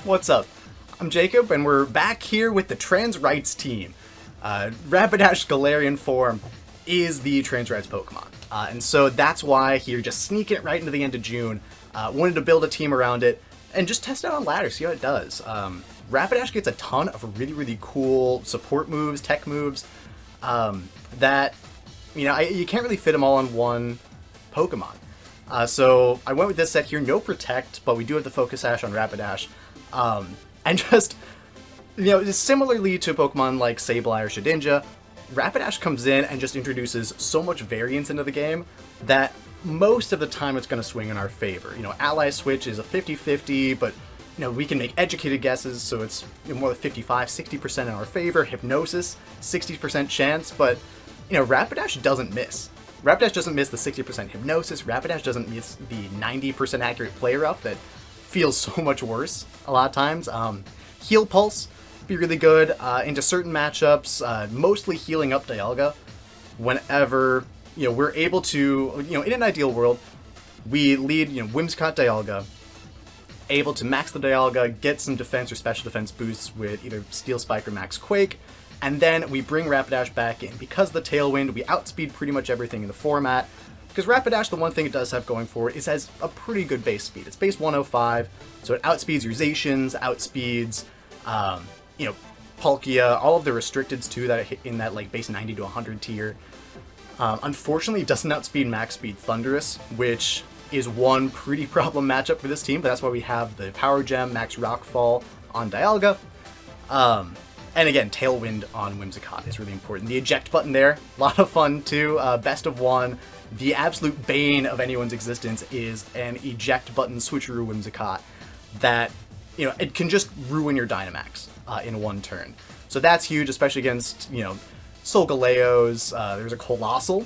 What's up? I'm Jacob, and we're back here with the trans rights team. Rapidash Galarian form is the trans rights Pokemon, and so that's why here, just sneaking it right into the end of June. Wanted to build a team around it and just test it out on ladder, see how it does. Rapidash gets a ton of really cool support moves, tech moves, that you can't really fit them all in one Pokemon. So I went with this set here, no Protect, but we do have the Focus Sash on Rapidash. And just, similarly to Pokemon like Sableye or Shedinja, Rapidash comes in and just introduces so much variance into the game that most of the time it's going to swing in our favor. Ally Switch is a 50-50, but we can make educated guesses, so it's more than 55-60% in our favor. Hypnosis, 60% chance, but Rapidash doesn't miss. Rapidash doesn't miss the 60% Hypnosis. Rapidash doesn't miss the 90% accurate play rough that feels so much worse a lot of times. Heal Pulse be really good into certain matchups, mostly healing up Dialga whenever we're able to, in an ideal world, we lead Whimsicott Dialga, able to max the Dialga, get some defense or special defense boosts with either Steel Spike or Max Quake, and then we bring Rapidash back in. Because of the Tailwind, we outspeed pretty much everything in the format. Because Rapidash, the one thing it does have going for it is it has a pretty good base speed. It's base 105, so it outspeeds your Zacians, outspeeds, Palkia, all of the restricteds too that hit in that base 90 to 100 tier. Unfortunately, it doesn't outspeed max speed Thunderous, which is one pretty problem matchup for this team, but that's why we have the Power Gem, Max Rockfall on Dialga. And again, Tailwind on Whimsicott is really important. The eject button there, a lot of fun too. Best of one. The absolute bane of anyone's existence is an eject button switcheroo Whimsicott that, it can just ruin your Dynamax in one turn. So that's huge, especially against, Solgaleos. There's a Colossal,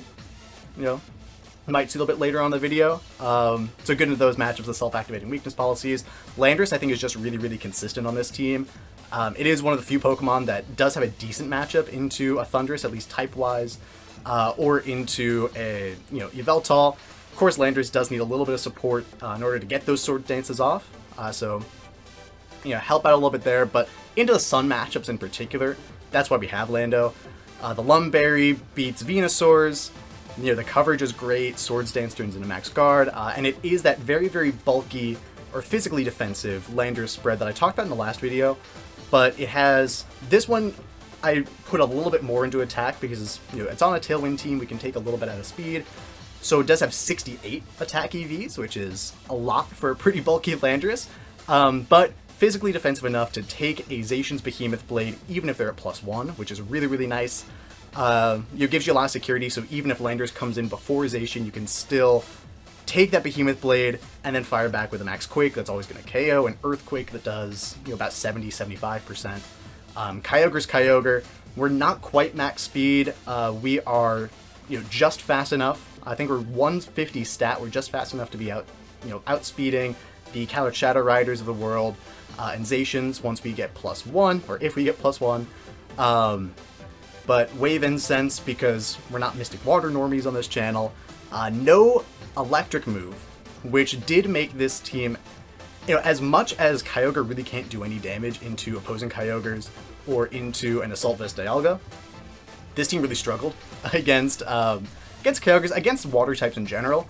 might see a little bit later on in the video. So good into those matchups, the self-activating weakness policies. Landorus, I think, is just really consistent on this team. It is one of the few Pokemon that does have a decent matchup into a Thunderous, at least type-wise, or into a, Yveltal. Of course, Landorus does need a little bit of support in order to get those Sword Dances off, so, help out a little bit there, but into the Sun matchups in particular, that's why we have Lando. The Lumberry beats Venusaurs, the coverage is great, Swords Dance turns into Max Guard, and it is that very bulky or physically defensive Landorus spread that I talked about in the last video, but it has, this one I put a little bit more into attack because it's on a Tailwind team, we can take a little bit out of speed, so it does have 68 attack EVs, which is a lot for a pretty bulky Landorus, but physically defensive enough to take a Zacian's Behemoth Blade even if they're at +1, which is really nice. It gives you a lot of security, so even if Landorus comes in before Zacian, you can still take that Behemoth Blade and then fire back with a Max Quake that's always going to KO, an Earthquake that does about 70-75%. Kyogre's Kyogre, we're not quite max speed. We are just fast enough. I think we're 150 stat. We're just fast enough to be outspeeding the Kalos Shadow Riders of the world and Zacians once we get +1, or if we get +1. But Wave Incense, because we're not Mystic Water normies on this channel. No Electric move, which did make this team, as much as Kyogre really can't do any damage into opposing Kyogres or into an Assault Vest Dialga, this team really struggled against Kyogres, against water types in general.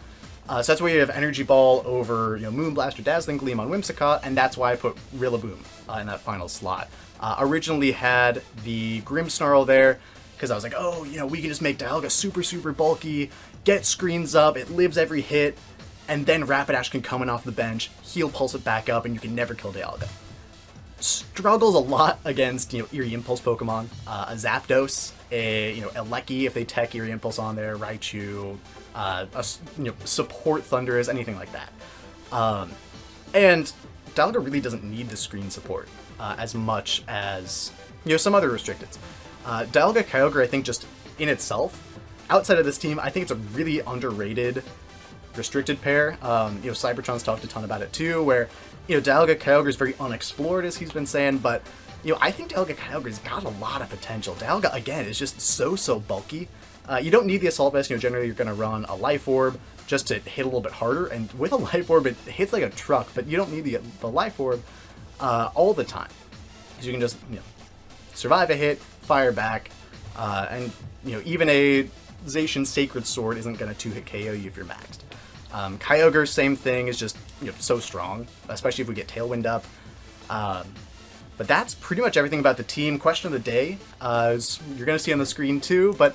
So that's why you have Energy Ball over Moonblast or Dazzling Gleam on Whimsicott, and that's why I put Rillaboom in that final slot. Originally had the Grimmsnarl there, because I was like, we can just make Dialga super bulky, get screens up, it lives every hit, and then Rapidash can come in off the bench, heal pulse it back up, and you can never kill Dialga. Struggles a lot against, Eerie Impulse Pokemon, a Zapdos, a Lecky if they tech Eerie Impulse on there, Raichu, support Thunderous, anything like that. And Dialga really doesn't need the screen support as much as, some other restricteds. Dialga Kyogre, I think, just in itself, outside of this team, I think it's a really underrated restricted pair. Cybertron's talked a ton about it too, where, Dialga Kyogre is very unexplored, as he's been saying, but, I think Dialga Kyogre's got a lot of potential. Dialga, again, is just so bulky. You don't need the Assault Vest, generally you're going to run a Life Orb just to hit a little bit harder, and with a Life Orb, it hits like a truck, but you don't need the Life Orb. all the time. Because you can just, survive a hit, fire back, and, even a Zacian Sacred Sword isn't going to two-hit KO you if you're maxed. Kyogre, same thing, is just, so strong, especially if we get Tailwind up. But that's pretty much everything about the team. Question of the day, you're going to see on the screen too, but,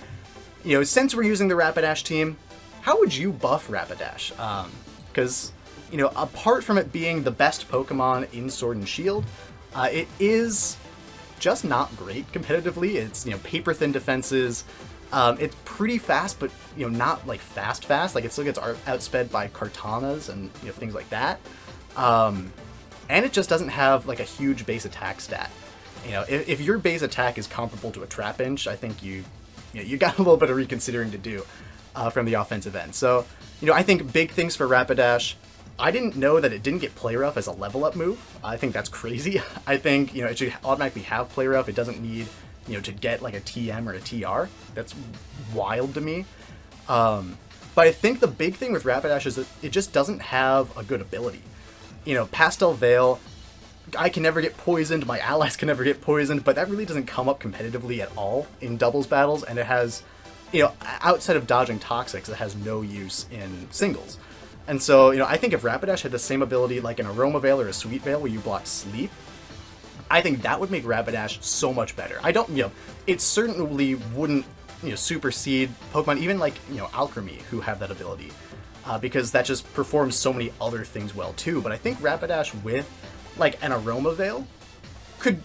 since we're using the Rapidash team, how would you buff Rapidash? Because, apart from it being the best Pokemon in Sword and Shield, it is just not great competitively. It's, paper thin defenses. It's pretty fast, but, not like fast. Like it still gets outsped by Kartanas and, things like that. And it just doesn't have like a huge base attack stat. If your base attack is comparable to a Trapinch, I think you got a little bit of reconsidering to do from the offensive end. So, I think big things for Rapidash. I didn't know that it didn't get Play Rough as a level up move. I think that's crazy. I think, it should automatically have Play Rough. It doesn't need, to get like a TM or a TR. That's wild to me. But I think the big thing with Rapidash is that it just doesn't have a good ability. Pastel Veil, I can never get poisoned, my allies can never get poisoned, but that really doesn't come up competitively at all in doubles battles, and it has, outside of dodging Toxics, it has no use in singles. And so, I think if Rapidash had the same ability like an Aroma Veil or a Sweet Veil where you block Sleep, I think that would make Rapidash so much better. I don't, it certainly wouldn't, supersede Pokemon, even like, Alchemy, who have that ability. Because that just performs so many other things well too. But I think Rapidash with like an Aroma Veil could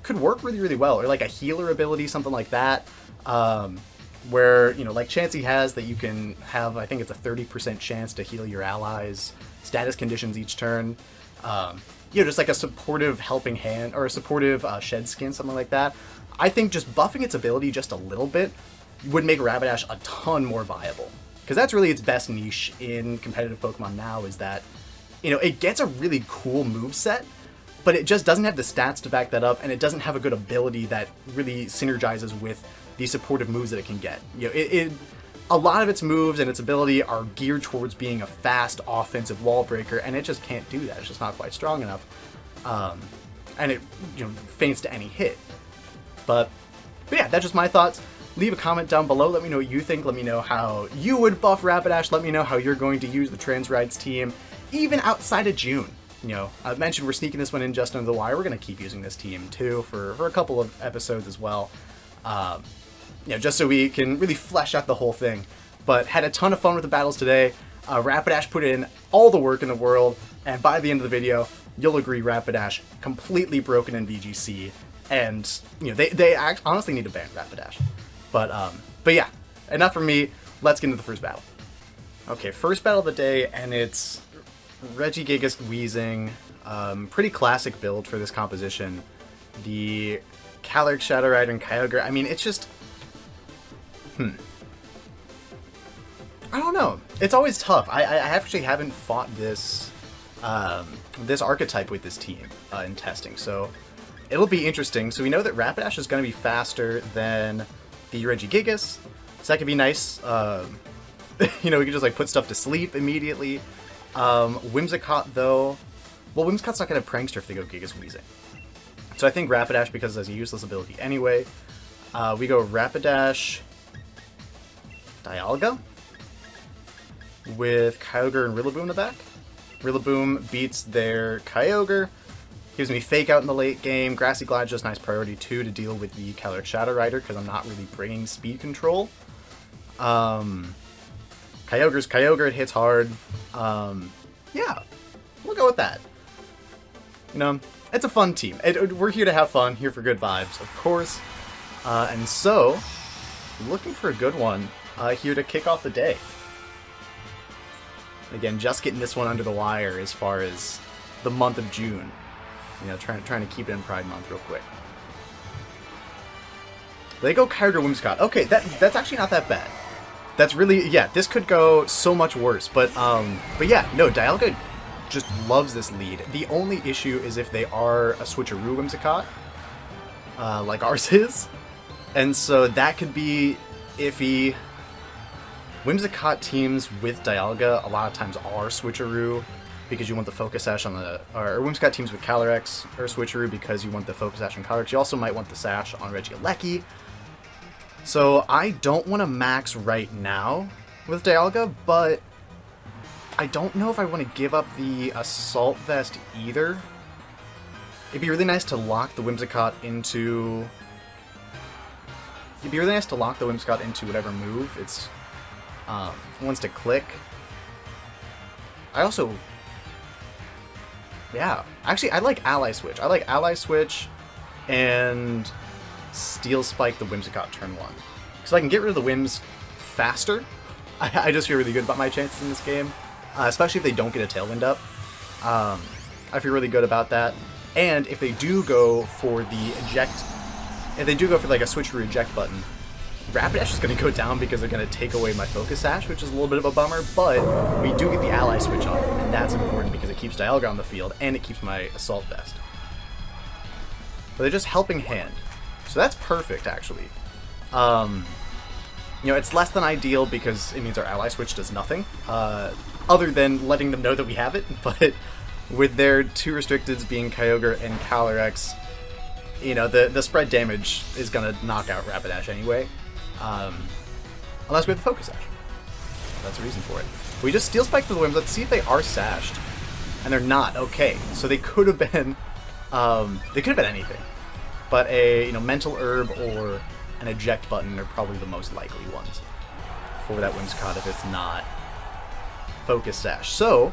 work really, really well. Or like a healer ability, something like that. Where, like Chansey has that you can have, I think it's a 30% chance to heal your allies, status conditions each turn. Just like a supportive helping hand or a supportive shed skin, something like that. I think just buffing its ability just a little bit would make Rapidash a ton more viable. Because that's really its best niche in competitive Pokemon now, is that, it gets a really cool moveset, but it just doesn't have the stats to back that up, and it doesn't have a good ability that really synergizes with the supportive moves that it can get. A lot of its moves and its ability are geared towards being a fast offensive wall breaker, and it just can't do that. It's just not quite strong enough. And it, faints to any hit. But yeah, that's just my thoughts. Leave a comment down below. Let me know what you think. Let me know how you would buff Rapidash. Let me know how you're going to use the Trans Rides team, even outside of June. I mentioned we're sneaking this one in just under the wire. We're going to keep using this team, too, for a couple of episodes as well. Just so we can really flesh out the whole thing. But had a ton of fun with the battles today. Rapidash put in all the work in the world, and by the end of the video, you'll agree Rapidash completely broken in VGC, and they honestly need to ban Rapidash. But yeah, enough from me. Let's get into the first battle. Okay, first battle of the day, and it's Regigigas Weezing. Pretty classic build for this composition. The Calyrex, Shadow Rider, and Kyogre. I mean, it's just... I don't know. It's always tough. I actually haven't fought this this archetype with this team in testing, so it'll be interesting. So we know that Rapidash is going to be faster than the Regigigas, so that could be nice. We can just like put stuff to sleep immediately. Whimsicott though, well, Whimsicott's not going to Prankster if they go Gigas Weezing. So I think Rapidash, because it has a useless ability anyway. We go Rapidash Dialga with Kyogre and Rillaboom in the back. Rillaboom beats their Kyogre. Gives me Fake Out in the late game. Grassy Glide just nice priority 2 to deal with the Calyrex Shadow Rider because I'm not really bringing speed control. Kyogre's Kyogre, it hits hard. Yeah, we'll go with that. It's a fun team. We're here to have fun, here for good vibes, of course. And so, looking for a good one here to kick off the day. Again, just getting this one under the wire as far as the month of June. Trying to keep it in Pride Month real quick. They go Kyogre Whimsicott. Okay, that's actually not that bad. That's really, yeah, this could go so much worse. But yeah, no, Dialga just loves this lead. The only issue is if they are a switcheroo Whimsicott, like ours is. And so that could be iffy. Whimsicott teams with Dialga a lot of times are switcheroo. because you want the Focus Sash on the... Or Whimsicott teams with Calyrex, or Switcheroo because you want the Focus Sash on Calyrex. You also might want the Sash on Regieleki. So I don't want to max right now with Dialga, but I don't know if I want to give up the Assault Vest either. It'd be really nice to lock the Whimsicott into... It'd be really nice to lock the Whimsicott into whatever move it's wants to click. I also... Yeah. Actually, I like Ally Switch. I like Ally Switch and Steel Spike the Whimsicott turn 1. So I can get rid of the Whims faster. I just feel really good about my chances in this game. Especially if they don't get a Tailwind up. I feel really good about that. And if they do go for the eject... If they do go for like a Switcheroo eject button, Rapidash is going to go down because they're going to take away my Focus Sash, which is a little bit of a bummer, but we do get the Ally Switch off, and that's important because it keeps Dialga on the field, and it keeps my Assault Vest. But they're just helping hand. So that's perfect, actually. You know, it's less than ideal because it means our Ally Switch does nothing, other than letting them know that we have it, but with their two restricteds being Kyogre and Calyrex, you know, the spread damage is going to knock out Rapidash anyway. Unless we have the Focus Sash. That's the reason for it. We just Steel Spike the Whims. Let's see if they are sashed. And they're not. Okay, so they could have been... they could have been anything. But a Mental Herb or an Eject button are probably the most likely ones for that Whimsicott if it's not Focus Sash. So,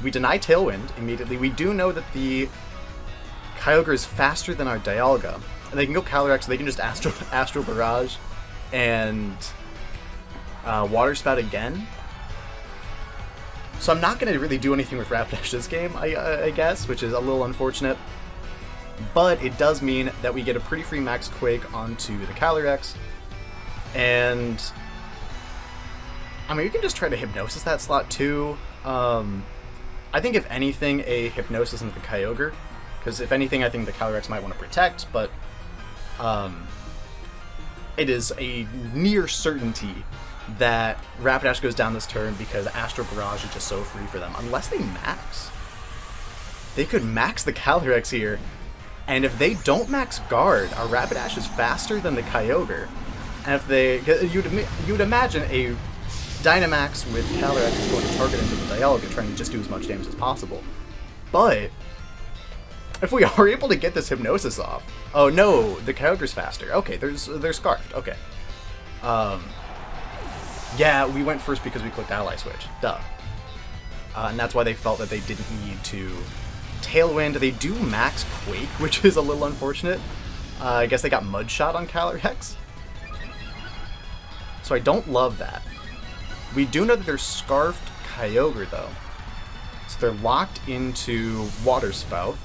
we deny Tailwind immediately. We do know that the Kyogre is faster than our Dialga. And they can go Calyrex, so they can just Astral Barrage and Water Spout again. So I'm not going to really do anything with Rapidash this game, I guess, which is a little unfortunate. But it does mean that we get a pretty free Max Quake onto the Calyrex. And I mean, you can just try to Hypnosis that slot too. I think if anything, a Hypnosis into the Kyogre. Because if anything, I think the Calyrex might want to protect, but it is a near certainty that Rapidash goes down this turn because Astral Barrage is just so free for them. Unless they max. They could max the Calyrex here, and if they don't max Guard, our Rapidash is faster than the Kyogre. And if they... You'd imagine a Dynamax with Calyrex is going to target into the Dialga, trying to just do as much damage as possible. But if we are able to get this Hypnosis off... Oh no, the Kyogre's faster. Okay, they're Scarfed. Okay. Yeah, we went first because we clicked Ally Switch. Duh. And that's why they felt that they didn't need to Tailwind. They do max Quake, which is a little unfortunate. I guess they got Mud Shot on Calyrex. So I don't love that. We do know that they're Scarfed Kyogre, though. So they're locked into Water Spout.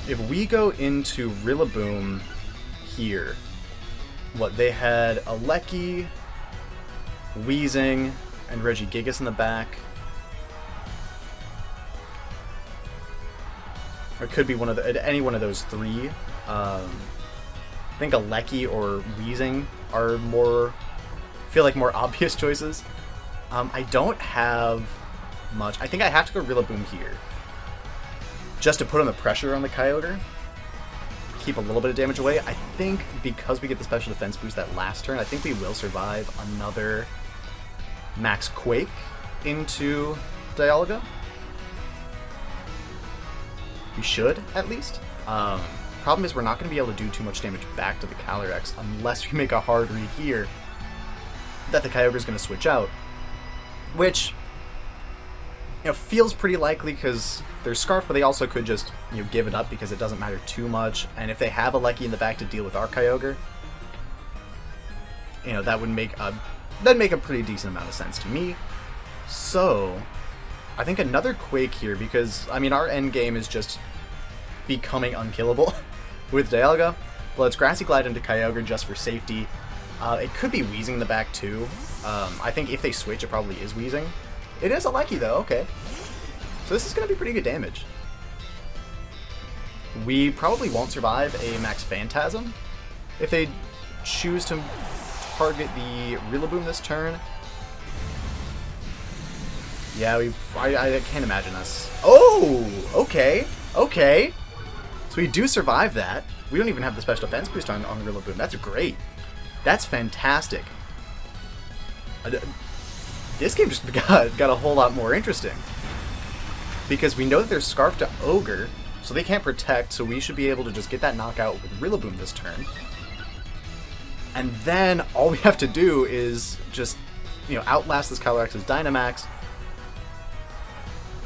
If we go into Rillaboom here, what, they had Alecki, Weezing, and Regigigas in the back. Or it could be one of any one of those three. I think Alecki or Weezing are feel like more obvious choices. I don't have much. I think I have to go Rillaboom here, just to put on the pressure on the Kyogre. Keep a little bit of damage away. I think because we get the special defense boost that last turn, I think we will survive another Max Quake into Dialga. We should, at least. Problem is we're not going to be able to do too much damage back to the Calyrex unless we make a hard read here that the Kyogre is going to switch out. Which, feels pretty likely because they're Scarf, but they also could just, give it up because it doesn't matter too much. And if they have a Alecki in the back to deal with our Kyogre, that would make a pretty decent amount of sense to me. So, I think another Quake here because, our end game is just becoming unkillable with Dialga. But let's Grassy Glide into Kyogre just for safety. It could be Weezing in the back too. I think if they switch, it probably is Weezing. It is Alecki though, okay. So this is going to be pretty good damage. We probably won't survive a Max Phantasm if they choose to target the Rillaboom this turn. Yeah, I can't imagine us. Oh, okay, okay. So we do survive that. We don't even have the special defense boost on Rillaboom. That's great. That's fantastic. This game just got a whole lot more interesting. Because we know that they're Scarf to Ogre, so they can't protect, so we should be able to just get that knockout with Rillaboom this turn. And then all we have to do is just, you know, outlast this Calyrex's Dynamax.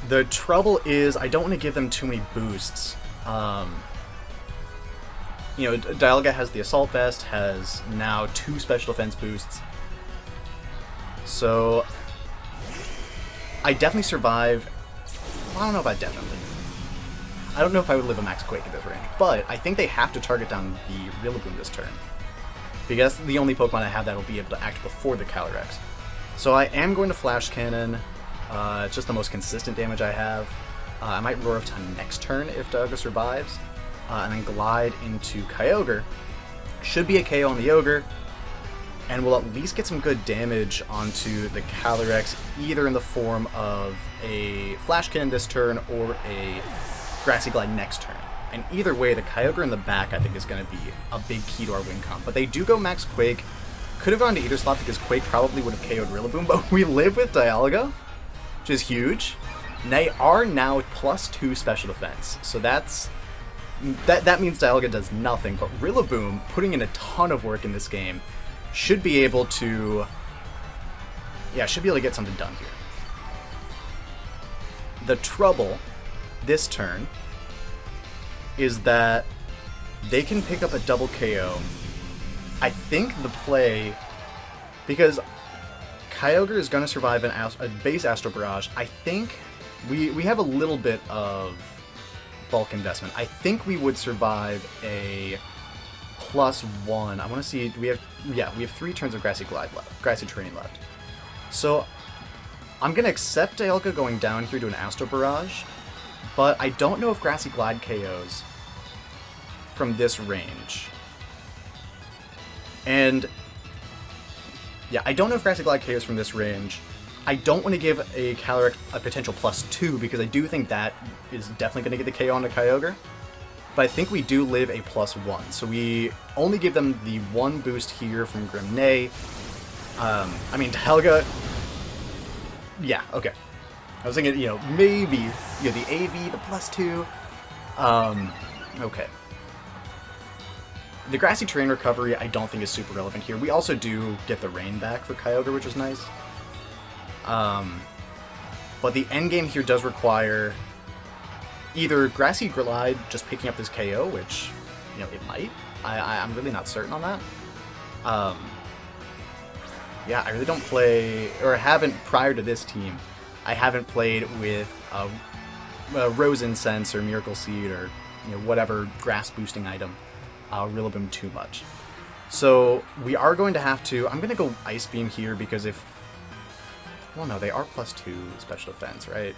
The trouble is, I don't want to give them too many boosts. You know, Dialga has the Assault Vest, has now 2 special defense boosts. So, I definitely survive. Well, I don't know if I definitely. I don't know if I would live a Max Quake at this range, but I think they have to target down the Rillaboom this turn. Because that's the only Pokemon I have that will be able to act before the Calyrex. So I am going to Flash Cannon. It's just the most consistent damage I have. I might Roar of Time next turn if Dialga survives. And then Glide into Kyogre. Should be a KO on the Ogre. And we'll at least get some good damage onto the Calyrex, either in the form of a Flash Cannon this turn or a Grassy Glide next turn. And either way, the Kyogre in the back, I think, is going to be a big key to our win con. But they do go Max Quake. Could have gone to either slot because Quake probably would have KO'd Rillaboom, but we live with Dialga, which is huge. They are now +2 special defense, so that means Dialga does nothing, but Rillaboom, putting in a ton of work in this game, should be able to get something done here. The trouble this turn is that they can pick up a double KO. I think the play, because Kyogre is going to survive a base Astro Barrage, I think we have a little bit of bulk investment. I think we would survive a +1. I want to see, we have 3 turns of Grassy Terrain left. So I'm going to accept Dialga going down here to an Astro Barrage, but I don't know if Grassy Glide KOs from this range. And yeah, I don't know if Grassy Glide KOs from this range. I don't want to give a Calyrex a potential +2 because I do think that is definitely going to get the KO onto Kyogre. But I think we do live a +1. So we only give them the 1 boost here from Grimnay. I mean, Dialga. Yeah, okay. I was thinking, you know, maybe the AV, the +2. Okay. The Grassy Terrain recovery I don't think is super relevant here. We also do get the Rain back for Kyogre, which is nice. But the endgame here does require either Grassy Glide just picking up this KO, which, you know, it might. I'm really not certain on that. Yeah, I really don't play, or haven't prior to this team, I haven't played with Rose Incense or Miracle Seed or, you know, whatever grass boosting item. Rillaboom too much. So we are going to have to, I'm going to go Ice Beam here because if, well no, they are +2 special defense, right?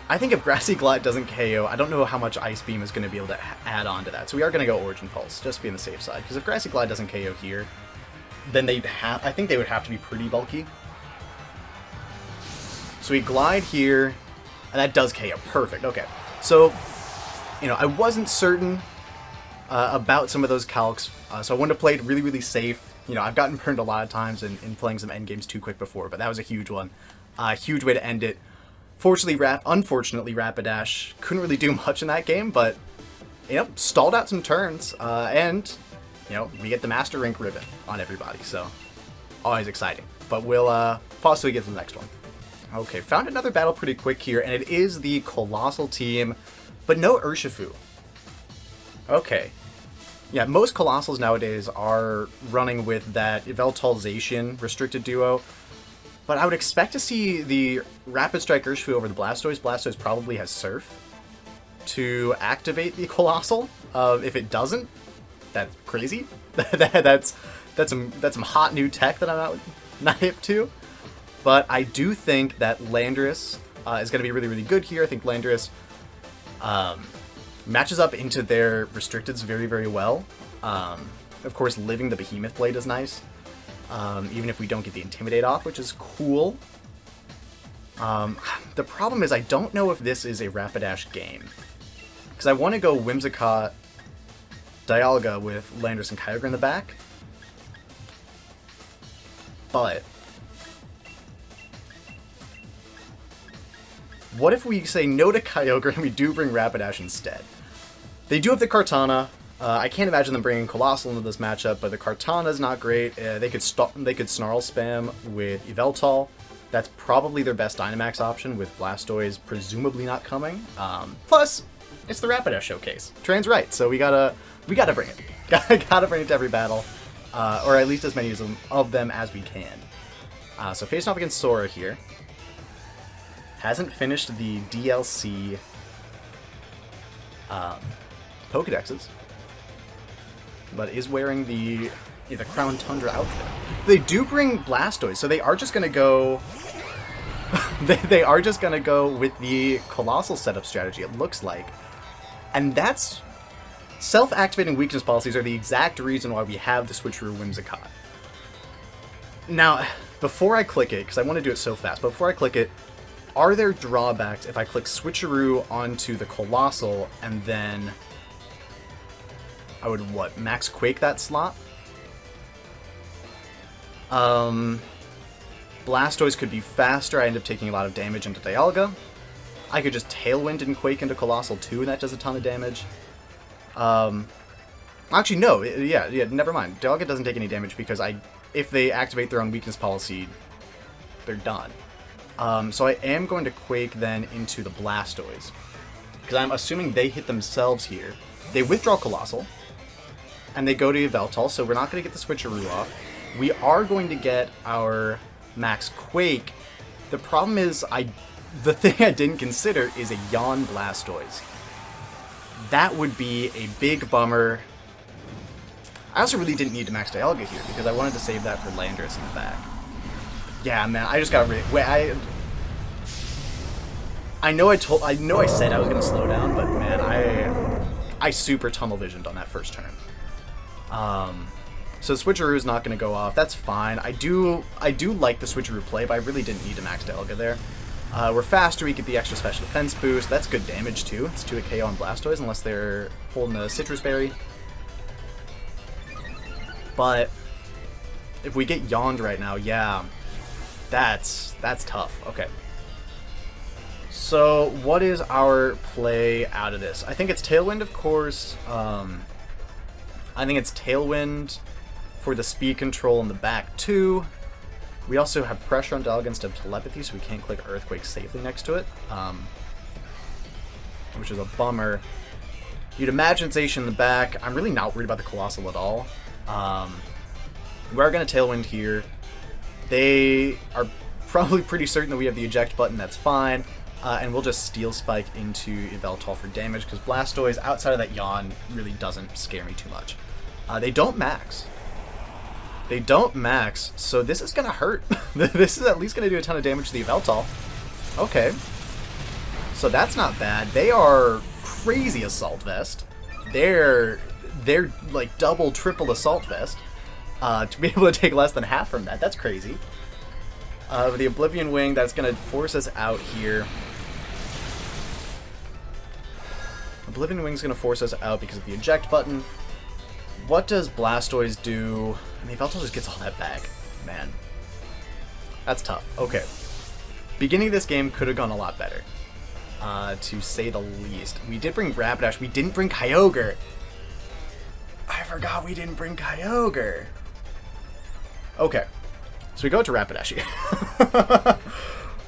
I think if Grassy Glide doesn't KO, I don't know how much Ice Beam is going to be able to add on to that. So we are going to go Origin Pulse, just to be on the safe side. Because if Grassy Glide doesn't KO here, then I think they would have to be pretty bulky. So we Glide here, and that does KO. Perfect, okay. So, you know, I wasn't certain about some of those calcs, so I wanted to play it really, really safe. You know, I've gotten burned a lot of times in playing some endgames too quick before, but that was a huge one. Huge way to end it. Unfortunately, Rapidash couldn't really do much in that game, but, you know, stalled out some turns, and, you know, we get the Master Rank ribbon on everybody, so always exciting. But we'll pause till we get to the next one. Okay, found another battle pretty quick here, and it is the Colossal team, but no Urshifu. Okay. Yeah, most Colossals nowadays are running with that Yveltal Zacian restricted duo, but I would expect to see the Rapid Strike Urshifu over the Blastoise. Blastoise probably has Surf to activate the Colossal. If it doesn't, that's crazy. that's some hot new tech that I'm not hip to. But I do think that Landorus is going to be really, really good here. I think Landorus matches up into their restricteds very, very well. Of course, living the Behemoth Blade is nice. even if we don't get the Intimidate off, which is cool. The problem is I don't know if this is a Rapidash game. Because I want to go Whimsicott, Dialga with Landorus and Kyogre in the back. But what if we say no to Kyogre and we do bring Rapidash instead? They do have the Kartana. I can't imagine them bringing Colossal into this matchup, but the Kartana is not great. They could Snarl spam with Yveltal. That's probably their best Dynamax option, with Blastoise presumably not coming. Plus, it's the Rapidash showcase. Tran's right, so we gotta bring it. Gotta bring it to every battle, or at least as many of them as we can. So facing off against Sora here. Hasn't finished the DLC Pokedexes, but is wearing the Crown Tundra outfit. They do bring Blastoise, so they are just gonna go. they are just gonna go with the Colossal setup strategy. It looks like, and that's self-activating weakness policies are the exact reason why we have the Switcheroo Whimsicott. Now, before I click it, because I want to do it so fast, but before I click it, are there drawbacks if I click Switcheroo onto the Colossal and then I would, Max Quake that slot? Blastoise could be faster. I end up taking a lot of damage into Dialga. I could just Tailwind and Quake into Colossal too, and that does a ton of damage. Actually, no. Yeah, never mind. Dialga doesn't take any damage because if they activate their own weakness policy, they're done. So I am going to Quake then into the Blastoise, because I'm assuming they hit themselves here. They withdraw Colossal, and they go to Yveltal, so we're not going to get the Switcheroo off. We are going to get our Max Quake. The problem is, the thing I didn't consider is a Yawn Blastoise. That would be a big bummer. I also really didn't need to max Dialga here, because I wanted to save that for Landorus in the back. Yeah, man, I just got I know I said I was gonna slow down, but man, I super tunnel visioned on that first turn. So Switcheroo is not gonna go off. That's fine. I do like the Switcheroo play, but I really didn't need to max Dialga there. We're faster. We get the extra special defense boost. That's good damage too. It's 2 KO on Blastoise unless they're holding a Citrus Berry. But if we get yawned right now, yeah. That's tough. Okay. So what is our play out of this? I think it's Tailwind, of course. I think it's Tailwind for the speed control in the back too. We also have pressure on Dialga instead of Telepathy, so we can't click Earthquake safely next to it, which is a bummer. You'd imagine Zacian in the back. I'm really not worried about the Colossal at all. We are going to Tailwind here. They are probably pretty certain that we have the eject button. That's fine. And we'll just Steel Spike into Yveltal for damage, because Blastoise, outside of that Yawn, really doesn't scare me too much. They don't max. They don't max, so this is going to hurt. This is at least going to do a ton of damage to the Yveltal. Okay. So that's not bad. They are crazy Assault Vest. They're like double, triple Assault Vest. To be able to take less than half from that, that's crazy. With the Oblivion Wing, that's going to force us out here. Oblivion Wing's going to force us out because of the eject button. What does Blastoise do? I mean, Yveltal just gets all that back. Man. That's tough. Okay. Beginning of this game could have gone a lot better, to say the least. We did bring Rapidash. We didn't bring Kyogre. I forgot we didn't bring Kyogre. Okay. So we go to Rapidash here.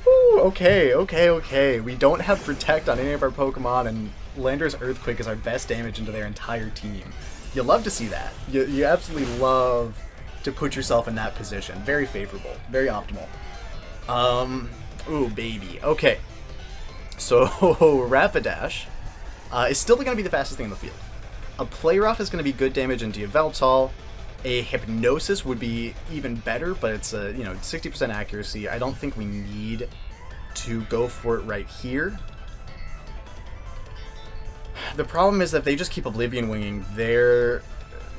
Ooh, okay. We don't have Protect on any of our Pokemon, and Landorus Earthquake is our best damage into their entire team. You love to see that. You absolutely love to put yourself in that position. Very favorable. Very optimal. Ooh, baby. Okay. So, Rapidash is still going to be the fastest thing in the field. A Play Rough is going to be good damage into Yveltal. A Hypnosis would be even better, but it's a 60% accuracy. I don't think we need to go for it right here. The problem is that if they just keep Oblivion Winging,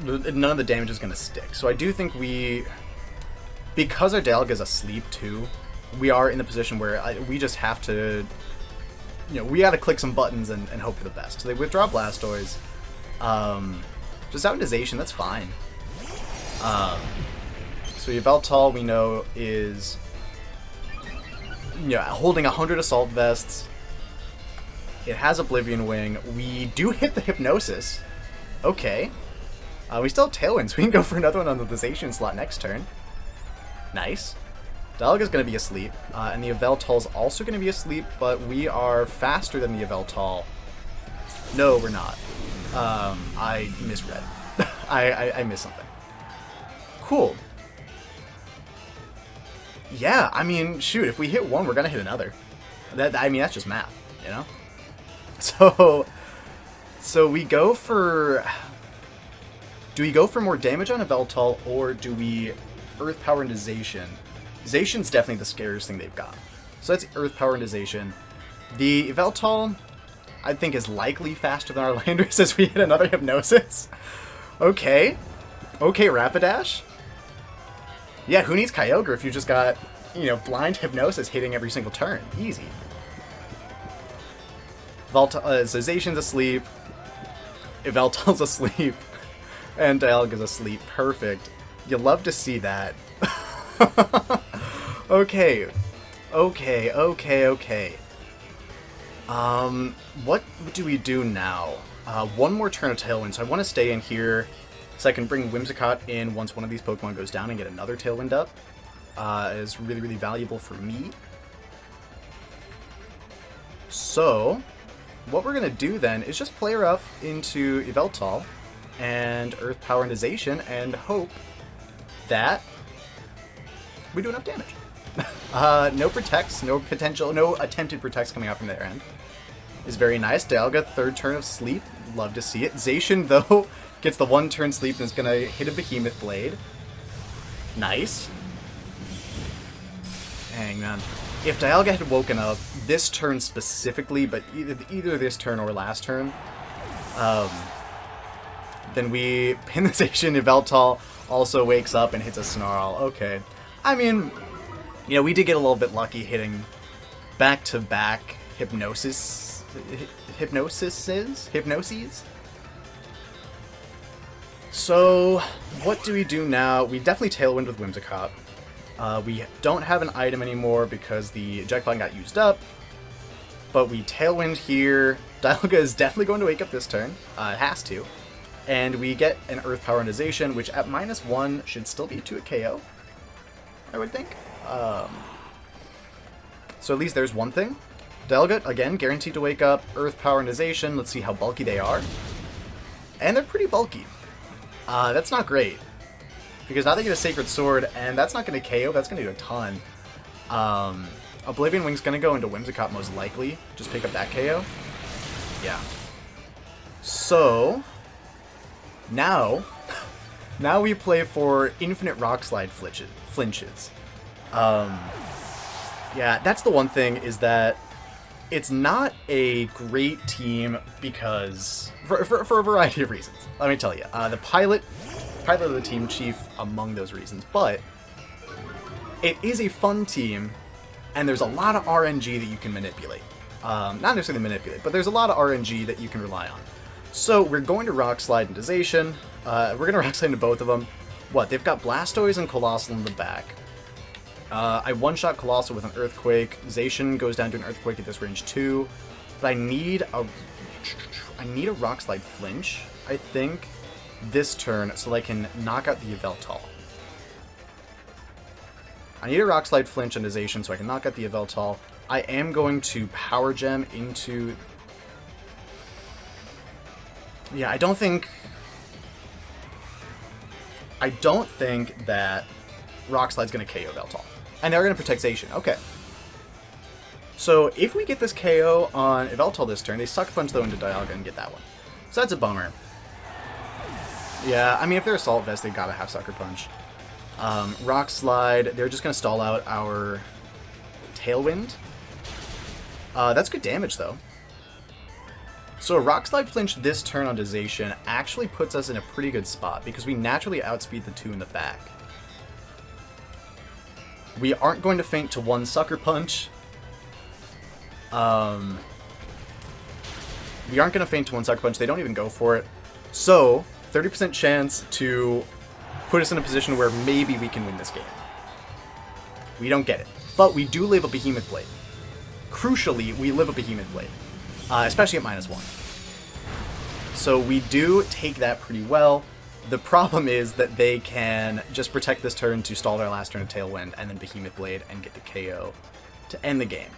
none of the damage is going to stick. So I do think we because our Dialga is asleep too, we are in the position where we just have to, we gotta click some buttons and hope for the best. So they withdraw Blastoise. Just out into Zacian, that's fine. So Yveltal, we know, is holding 100 Assault Vests. It has Oblivion Wing. We do hit the Hypnosis. Okay. We still have Tailwind, so we can go for another one on the Zacian slot next turn. Nice. Dialga's going to be asleep, and the Yveltal's also going to be asleep, but we are faster than the Yveltal. No, we're not. I misread. I missed something. Cool. Yeah, I mean, shoot, if we hit one, we're going to hit another. That's just math, you know? So we go for... Do we go for more damage on Yveltal, or do we Earth Power into Zacian? Zacian's definitely the scariest thing they've got. So that's Earth Power into Zacian. The Yveltal, I think, is likely faster than our Landorus as we hit another Hypnosis. Okay. Okay, Rapidash. Yeah, who needs Kyogre if you just got, blind Hypnosis hitting every single turn? Easy. So Zacian's asleep. Yveltal's asleep. And Dialga's asleep. Perfect. You love to see that. Okay. What do we do now? One more turn of Tailwind, so I want to stay in here so I can bring Whimsicott in once one of these Pokemon goes down and get another Tailwind up. Is really, really valuable for me. So, what we're going to do then is just play her up into Yveltal and Earth Power into Zacian and hope that we do enough damage. No protects, no attempted protects coming out from their end. Is very nice. Dialga, third turn of sleep. Love to see it. Zacian, though, gets the one turn sleep and is going to hit a Behemoth Blade. Nice. Dang, man. If Dialga had woken up this turn specifically, but either this turn or last turn, then we pin the Zacian. Yveltal also wakes up and hits a Snarl. Okay. I mean, we did get a little bit lucky hitting back-to-back Hypnoses. So, what do we do now? We definitely Tailwind with Whimsicott. We don't have an item anymore because the eject button got used up. But we Tailwind here. Dialga is definitely going to wake up this turn. It has to. And we get an Earth Power into Zacian, which at -1 should still be to a KO, I would think. So at least there's one thing. Dialga, again, guaranteed to wake up. Earth Power into Zacian. Let's see how bulky they are. And they're pretty bulky. That's not great. Because now they get a Sacred Sword, and that's not going to KO. That's going to do a ton. Oblivion Wing's going to go into Whimsicott most likely. Just pick up that KO. Yeah. So... Now we play for infinite Rock Slide flinches. Yeah, that's the one thing, is that it's not a great team because for a variety of reasons. Let me tell you, the pilot of the team, chief among those reasons, but it is a fun team, and there's a lot of RNG that you can manipulate. Not necessarily manipulate, but there's a lot of RNG that you can rely on. So we're going to Rock Slide into Zacian. We're going to Rock Slide into both of them. What? They've got Blastoise and Colossal in the back. I one-shot Colossal with an Earthquake. Zacian goes down to an Earthquake at this range too. But I need a Rock Slide flinch, I think, this turn so that I can knock out the Yveltal. I need a Rock Slide flinch into Zacian so I can knock out the Yveltal. I am going to Power Gem into... Yeah, I don't think that Rock Slide's going to KO Yveltal. And they're going to protect Zacian. Okay. So if we get this KO on Yveltal this turn, they Sucker Punch though into Dialga and get that one. So that's a bummer. Yeah, I mean, if they're Assault Vest, they've got to have Sucker Punch. Rock Slide, they're just going to stall out our Tailwind. That's good damage, though. So a Rock Slide flinch this turn onto Zacian actually puts us in a pretty good spot because we naturally outspeed the two in the back. We aren't going to feint to one Sucker Punch. We aren't going to feint to one Sucker Punch. They don't even go for it. So, 30% chance to put us in a position where maybe we can win this game. We don't get it. But we do live a Behemoth Blade. Crucially, we live a Behemoth Blade. Especially at -1. So we do take that pretty well. The problem is that they can just protect this turn to stall their last turn of Tailwind, and then Behemoth Blade and get the KO to end the game.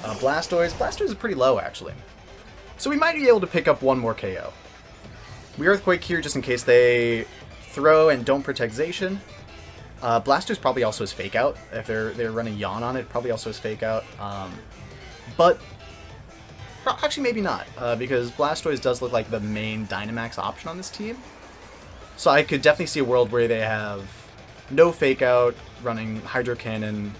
Blastoise. Blastoise is pretty low, actually. So we might be able to pick up one more KO. We Earthquake here just in case they throw and don't protect Zacian. Blastoise probably also has Fake Out. If they're running Yawn on it, probably also has Fake Out. But actually maybe not, because Blastoise does look like the main Dynamax option on this team. So I could definitely see a world where they have no Fake Out, running Hydro Cannon.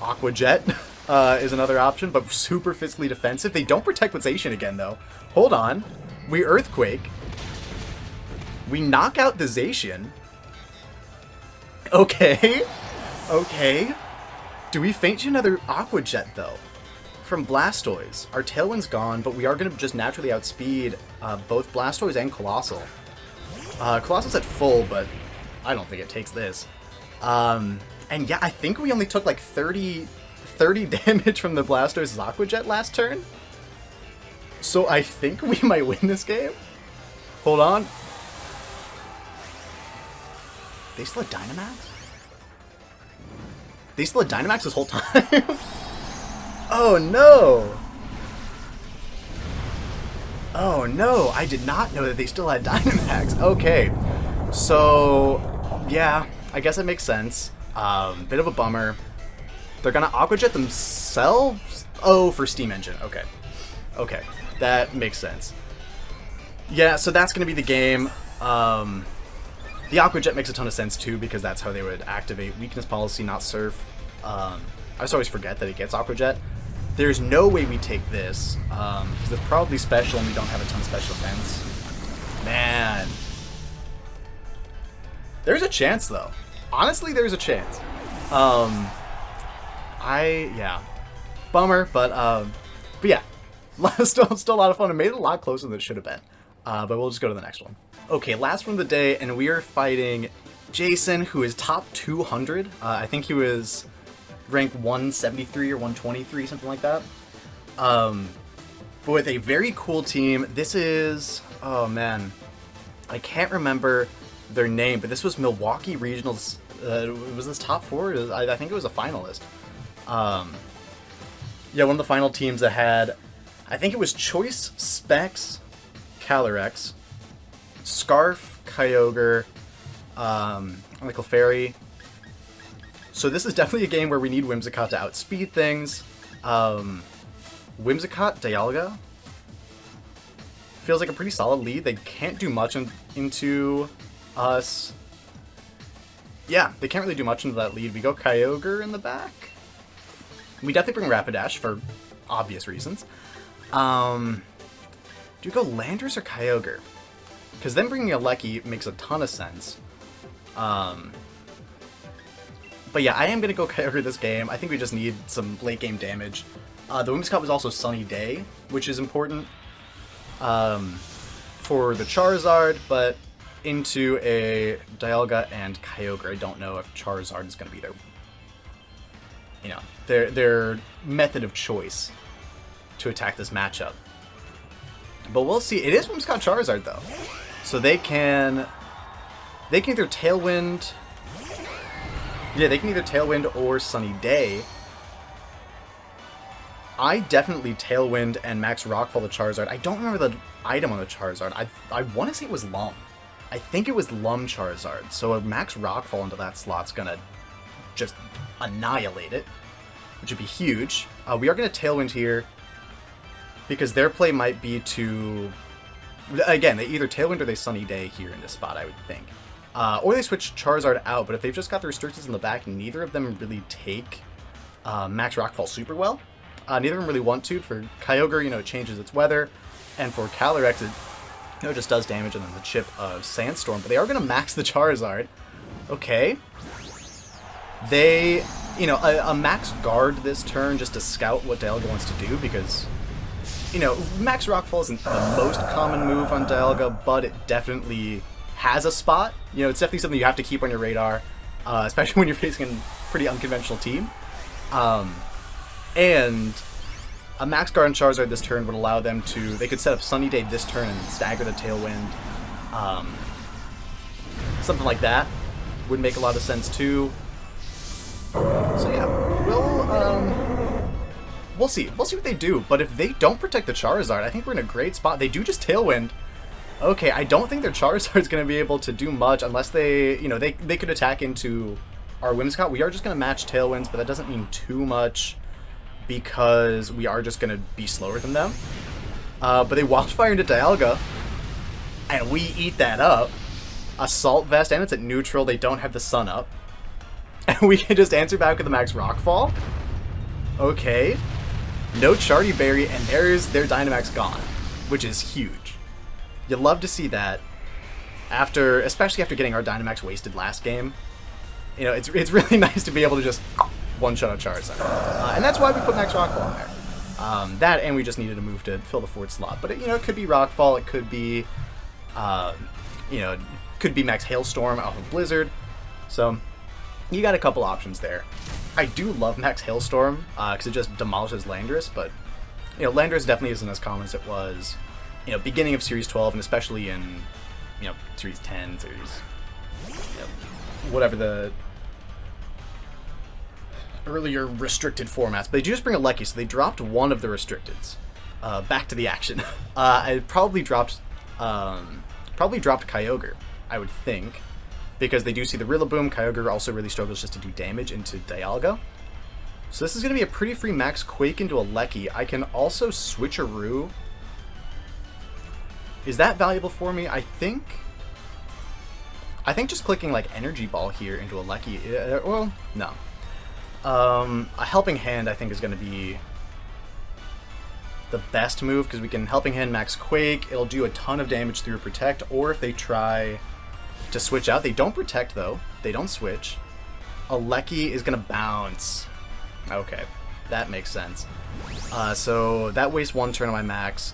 Aqua Jet is another option, but super physically defensive. They don't protect with Zacian again, though. Hold on. We Earthquake. We knock out the Zacian. Okay. Okay. Do we feint to another Aqua Jet, though? From Blastoise. Our Tailwind's gone, but we are going to just naturally outspeed both Blastoise and Colossal. Colossal's at full, but I don't think it takes this. And yeah, I think we only took like 30 damage from the Blastoise's Aqua Jet last turn. So I think we might win this game. Hold on. They still had Dynamax? They still had Dynamax this whole time? Oh no! Oh no, I did not know that they still had Dynamax. Okay, so yeah, I guess it makes sense. Bit of a bummer. They're gonna Aqua Jet themselves? Oh, for Steam Engine. Okay. Okay, that makes sense. Yeah, so that's gonna be the game. The Aqua Jet makes a ton of sense too, because that's how they would activate Weakness Policy, not Surf. I just always forget that it gets Aqua Jet. There's no way we take this, because it's probably special and we don't have a ton of special defense. Man. There's a chance, though. Honestly, there's a chance. Yeah. Bummer, but yeah. Still a lot of fun. It made it a lot closer than it should have been. But we'll just go to the next one. Okay, last one of the day, and we are fighting Jason, who is top 200. I think he was rank 173 or 123, something like that. But with a very cool team. This is, oh man, I can't remember their name, but this was Milwaukee Regionals. Was this top 4? I think it was a finalist. Yeah, one of the final teams that had, I think it was Choice, Specs, Calyrex, Scarf, Kyogre, like Clefairy. So this is definitely a game where we need Whimsicott to outspeed things. Whimsicott, Dialga. Feels like a pretty solid lead. They can't do much into us. Yeah, they can't really do much into that lead. We go Kyogre in the back. We definitely bring Rapidash for obvious reasons. Do we go Landorus or Kyogre? Because then bringing a Lecky makes a ton of sense. But yeah, I am going to go Kyogre this game. I think we just need some late game damage. The Whimsicott was also Sunny Day, which is important for the Charizard, but into a Dialga and Kyogre, I don't know if Charizard is going to be their method of choice to attack this matchup. But we'll see. It is Whimsicott Charizard, though. So they can either Tailwind... Yeah, they can either Tailwind or Sunny Day. I definitely Tailwind and Max Rockfall the Charizard. I don't remember the item on the Charizard. I want to say it was Lum. I think it was Lum Charizard. So a Max Rockfall into that slot's gonna just annihilate it, which would be huge. We are gonna Tailwind here because their play might be to... Again, they either Tailwind or they Sunny Day here in this spot, I would think. Or they switch Charizard out, but if they've just got the restrictions in the back, neither of them really take Max Rockfall super well. Neither of them really want to. For Kyogre, it changes its weather, and for Calyrex, it just does damage and then the chip of Sandstorm. But they are going to max the Charizard. Okay. They, you know, a max guard this turn just to scout what Dialga wants to do, because, you know, max Rockfall isn't the most common move on Dialga, but it definitely has a spot. You know, it's definitely something you have to keep on your radar, especially when you're facing a pretty unconventional team. And a max guard on Charizard this turn would allow them to, they could set up Sunny Day this turn and stagger the Tailwind. Something like that would make a lot of sense too. So yeah, we'll see. We'll see what they do. But if they don't protect the Charizard, I think we're in a great spot. They do just Tailwind. Okay, I don't think their Charizard's going to be able to do much unless they, you know, they could attack into our Whimsicott. We are just going to match Tailwinds, but that doesn't mean too much because we are just going to be slower than them. But they Wildfire into Dialga, and we eat that up. Assault Vest, and it's at neutral. They don't have the Sun up. And we can just answer back with the max Rockfall. Okay. No Charty Berry, and there's their Dynamax gone, which is huge. You'd love to see that, especially after getting our Dynamax wasted last game. You know, it's really nice to be able to just one-shot a Charizard. And that's why we put max Rockfall in there. That, and we just needed a move to fill the fourth slot. But, you know, it could be Rockfall, it could be, you know, could be max Hailstorm off of Blizzard. So you got a couple options there. I do love max Hailstorm because it just demolishes Landorus, but you know, Landorus definitely isn't as common as it was, you know, beginning of Series 12 and especially in, you know, Series 10, Series, you know, whatever the earlier restricted formats. But they do just bring a Lecky, so they dropped one of the restricteds. Back to the action. I probably dropped Kyogre, I would think, because they do see the Rillaboom. Kyogre also really struggles just to do damage into Dialga. So this is going to be a pretty free max Quake into a Lecky. I can also Switcheroo. Is that valuable for me? I think just clicking like Energy Ball here into a Lecky, well, no. A Helping Hand I think is going to be the best move, because we can Helping Hand max Quake. It'll do a ton of damage through Protect, or if they try to switch out, they don't Protect though, they don't switch. A Lecky is going to bounce. Okay, that makes sense. So that wastes one turn on my max.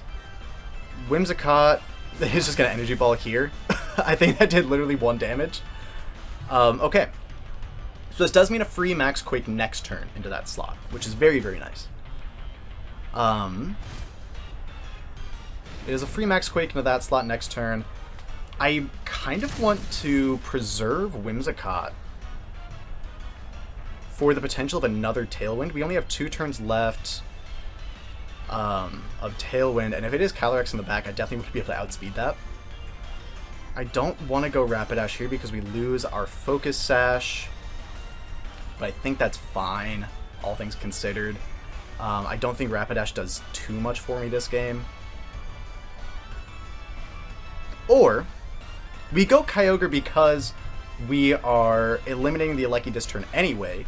Whimsicott is just going to Energy Ball here. I think that did literally 1 damage. Okay. So this does mean a free max Quake next turn into that slot, which is very, very nice. It is a free max Quake into that slot next turn. I kind of want to preserve Whimsicott for the potential of another Tailwind. We only have 2 turns left of Tailwind, and if it is Calyrex in the back, I definitely want to be able to outspeed that. I don't want to go Rapidash here because we lose our Focus Sash, but I think that's fine, all things considered. I don't think Rapidash does too much for me this game. Or we go Kyogre because we are eliminating the Lecky this turn anyway.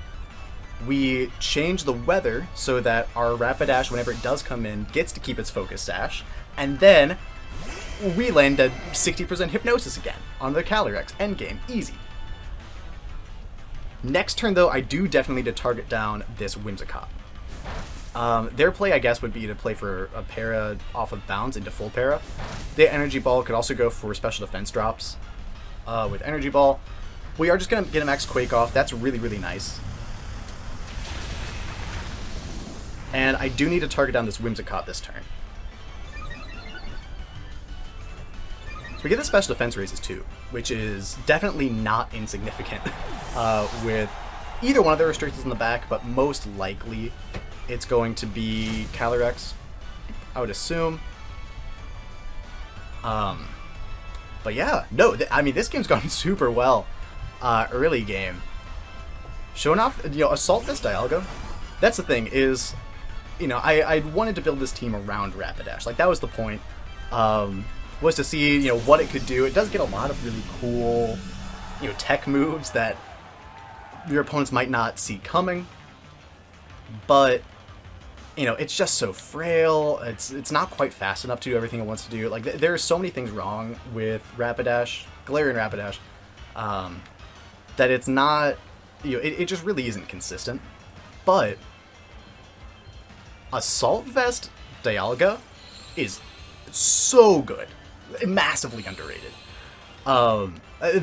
We change the weather so that our Rapidash, whenever it does come in, gets to keep its Focus Sash, and then we land at 60% Hypnosis again on the Calyrex. Endgame. Easy. Next turn, though, I do definitely need to target down this Whimsicott. Their play, I guess, would be to play for a para off of Bounce into full para. The Energy Ball could also go for special defense drops with Energy Ball. We are just going to get a max Quake off. That's really, really nice. And I do need to target down this Whimsicott this turn. So we get the special defense raises too, which is definitely not insignificant with either one of the restrictors in the back, but most likely it's going to be Calyrex, I would assume. But yeah, no, I mean, this game's gone super well early game. Showing off, you know, Assault this Dialga. That's the thing is, you know, I wanted to build this team around Rapidash. Like, that was the point, was to see, you know, what it could do. It does get a lot of really cool, you know, tech moves that your opponents might not see coming. But, you know, it's just so frail. It's not quite fast enough to do everything it wants to do. Like, there are so many things wrong with Rapidash, Galarian Rapidash, that it's not it just really isn't consistent. But Assault Vest Dialga is so good, massively underrated.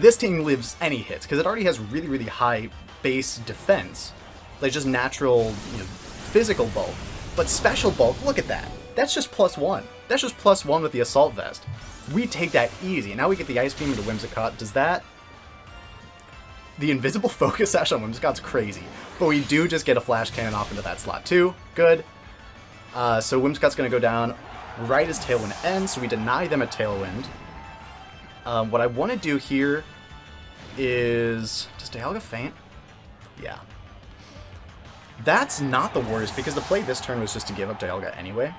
This team lives any hits because it already has really, really high base defense, like just natural, physical bulk. But special bulk, look at that. That's just +1. That's just +1 with the Assault Vest. We take that easy. Now we get the Ice Beam into Whimsicott. Does that? The Invisible Focus Sash on Whimsicott's crazy. But we do just get a Flash Cannon off into that slot too. Good. So Whimsicott's going to go down right as Tailwind ends, so we deny them a Tailwind. What I want to do here is... Does Dialga faint? Yeah. That's not the worst, because the play this turn was just to give up Dialga anyway.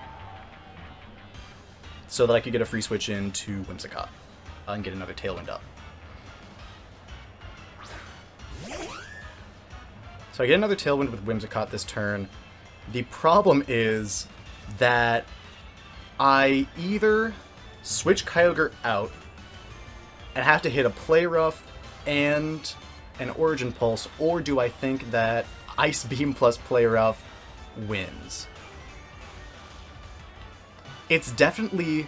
So that I could get a free switch in to Whimsicott and get another Tailwind up. So I get another Tailwind with Whimsicott this turn. The problem is that I either switch Kyogre out and have to hit a Play Rough and an Origin Pulse, or do I think that Ice Beam plus Play Rough wins? It's definitely...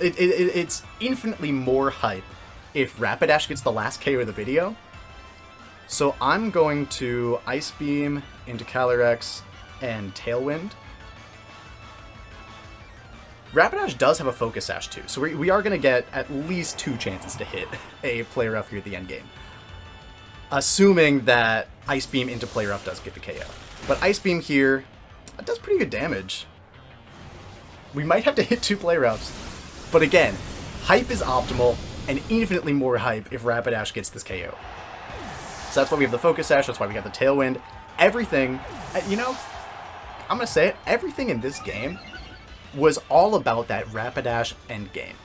It's infinitely more hype if Rapidash gets the last KO of the video. So I'm going to Ice Beam into Calyrex and Tailwind. Rapidash does have a Focus Sash too, so we are going to get at least 2 chances to hit a Play Rough here at the end game. Assuming that Ice Beam into Play Rough does get the KO. But Ice Beam here, that does pretty good damage. We might have to hit 2 Play Roughs. But again, hype is optimal, and infinitely more hype if Rapidash gets this KO. So that's why we have the Focus Sash, that's why we got the Tailwind. Everything, I'm going to say it, everything in this game was all about that Rapidash endgame.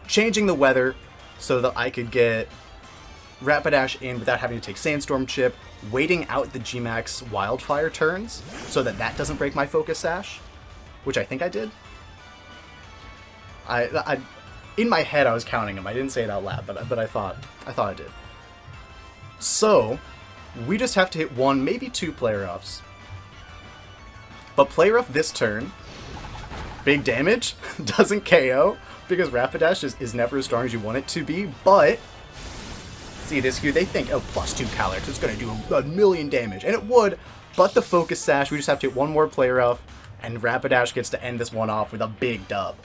Changing the weather so that I could get Rapidash in without having to take Sandstorm Chip, waiting out the Gmax Wildfire turns so that that doesn't break my Focus Sash, which I think I did. I in my head I was counting them. I didn't say it out loud, but I thought I did. So we just have to hit 1, maybe 2 Play Roughs. But Play Rough this turn, big damage, doesn't KO, because Rapidash is never as strong as you want it to be, but see this here, they think, oh, +2 Calyrex, it's going to do a million damage, and it would, but the Focus Sash, we just have to hit 1 more Play Rough, and Rapidash gets to end this one off with a big dub.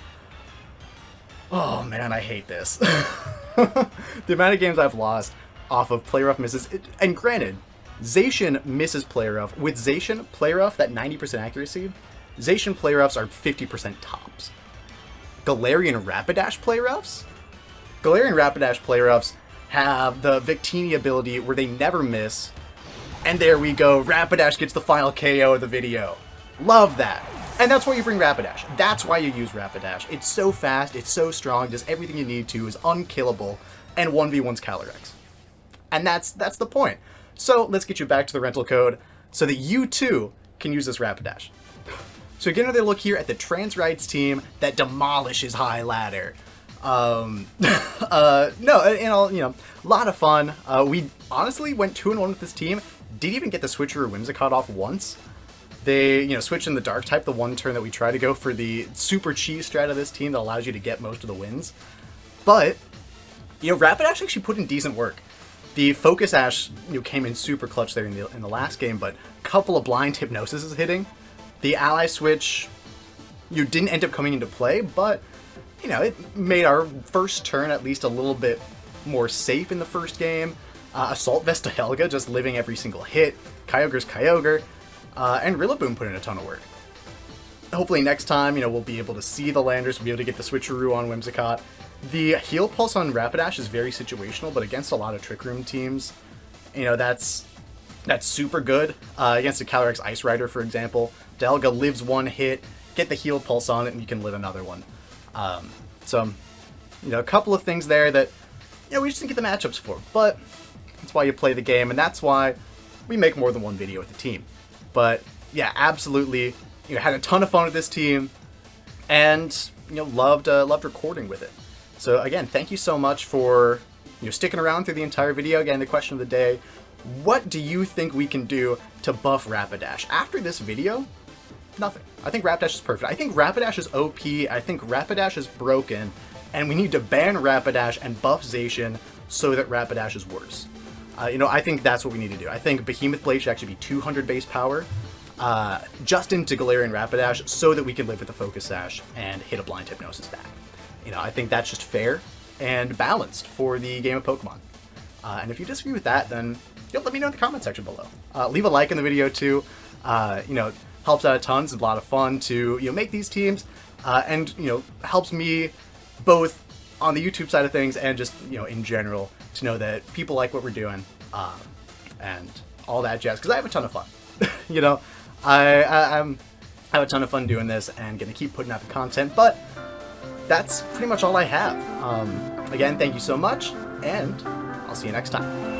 Oh man, I hate this. The amount of games I've lost off of Play Rough misses, and granted, Zacian misses Play Rough. With Zacian Play Rough, that 90% accuracy, Zacian Play Roughs are 50% tops. Galarian Rapidash Play Roughs? Galarian Rapidash Play Roughs have the Victini ability where they never miss, and there we go, Rapidash gets the final KO of the video. Love that. And that's why you bring Rapidash. That's why you use Rapidash. It's so fast, it's so strong, does everything you need to, is unkillable, and 1v1's Calyrex. And that's the point. So let's get you back to the rental code so that you too can use this Rapidash. So get another look here at the Trans Rights team that demolishes High Ladder. No, a lot of fun. We honestly went 2-1 with this team. Didn't even get the Switcheroo Whimsicott off once. They, switched in the Dark type the one turn that we try to go for the super cheese strat of this team that allows you to get most of the wins. But, Rapidash actually put in decent work. The Focus Ash, came in super clutch there in the last game, but a couple of blind Hypnosis is hitting. The Ally Switch, didn't end up coming into play, but, it made our first turn at least a little bit more safe in the first game. Assault Vest Dialga just living every single hit. Kyogre's Kyogre. And Rillaboom put in a ton of work. Hopefully next time, we'll be able to see the landers, we'll be able to get the Switcheroo on Whimsicott. The Heal Pulse on Rapidash is very situational, but against a lot of Trick Room teams, that's super good. Against a Calyrex Ice Rider, for example, Dialga lives 1 hit, get the Heal Pulse on it, and you can live another one. So, a couple of things there that, we just didn't get the matchups for, but that's why you play the game, and that's why we make more than one video with the team. But yeah, absolutely, had a ton of fun with this team, and loved recording with it. So again, thank you so much for sticking around through the entire video. Again, the question of the day: What do you think we can do to buff Rapidash? After this video, nothing. I think Rapidash is perfect. I think Rapidash is OP. I think Rapidash is broken. And we need to ban Rapidash and buff Zacian so that Rapidash is worse. I think that's what we need to do. I think Behemoth Blade should actually be 200 base power just into Galarian Rapidash so that we can live with the Focus Sash and hit a blind Hypnosis back. I think that's just fair and balanced for the game of Pokemon. And if you disagree with that, then let me know in the comment section below. Leave a like in the video too. Helps out a ton. It's a lot of fun to make these teams, and helps me both on the YouTube side of things and just in general to know that people like what we're doing, and all that jazz. Because I have a ton of fun. I have a ton of fun doing this and gonna keep putting out the content. But that's pretty much all I have. Again, thank you so much, and I'll see you next time.